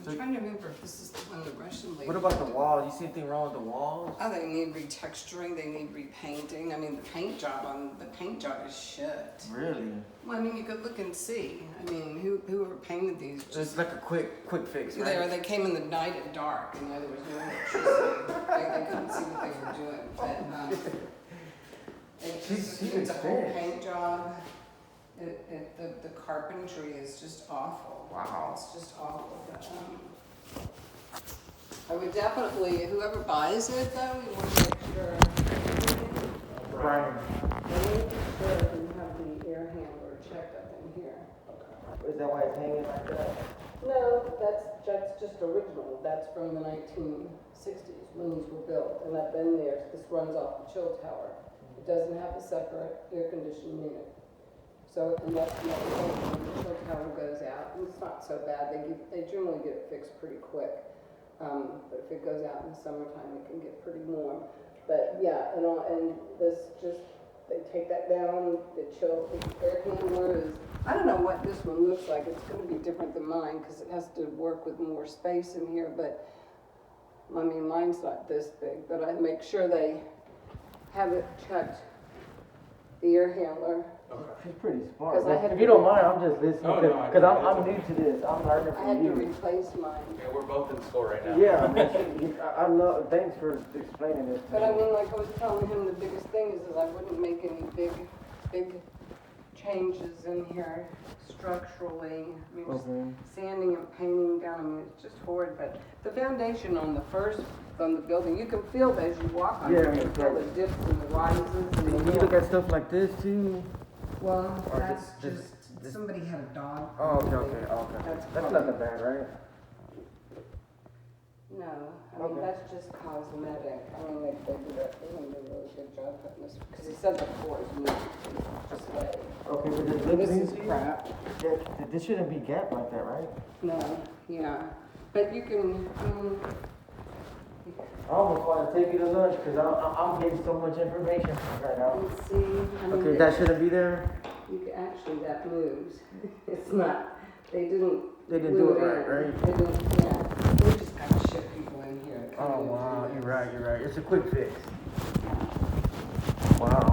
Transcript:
I'm trying to remember if this is the one the Russian lady. What about the walls? You see anything wrong with the walls? Oh, they need retexturing, they need repainting. I mean, the paint job is shit. Really? Well, I mean, you could look and see. I mean, whoever painted these It's just. like a quick fix, right? They came in the night at dark, there was no electricity. They couldn't see what they were doing, but, it's a whole paint job. The carpentry is just awful. Wow. It's just awful, but, I would definitely, whoever buys it though, you want to make sure. Right. You want to make sure you have the air handler checked up in here. Is that why it's hanging like that? No, that's just original. That's from the 1960s when these were built. And this runs off the chill tower. It doesn't have a separate air conditioning unit. So unless the chill tower goes out, and it's not so bad. They generally get it fixed pretty quick. But if it goes out in the summertime, it can get pretty warm. But yeah, and they take that down. The air handler is. I don't know what this one looks like. It's going to be different than mine because it has to work with more space in here. But I mean, mine's not this big. But I make sure they have it checked. The air handler. She's pretty smart. 'Cause I had If you don't mind, I'm just listening Oh, no, because I'm new to this. I'm learning I from had to you. replace mine. Yeah, we're both in school right now. Yeah, I love. Thanks for explaining this. But I mean, like I was telling him, the biggest thing is I wouldn't make any big changes in here structurally. I mean, just sanding and painting down. I mean, it's just horrid. But the foundation on the building, you can feel that as you walk on it. You can feel the dips and the rises. And You the look at stuff like this too. Well, Or that's just- somebody had a dog. Oh, okay. That's That's nothing bad, right? No, I mean, Okay. that's just cosmetic. I mean, they did a really good job putting this, because he said the floor is new, just like, Okay, but this this is crap. This shouldn't be gapped like that, right? No, yeah, but you can, I almost want to take you to lunch because I'm getting so much information right now. you see, I mean, Okay, that shouldn't be there. actually, that moves. It's not, they didn't. They didn't glue do it right, in. right? They didn't, yeah, we just gotta ship people in here. to come Oh in and wow, do you're this. right. It's a quick fix. Wow.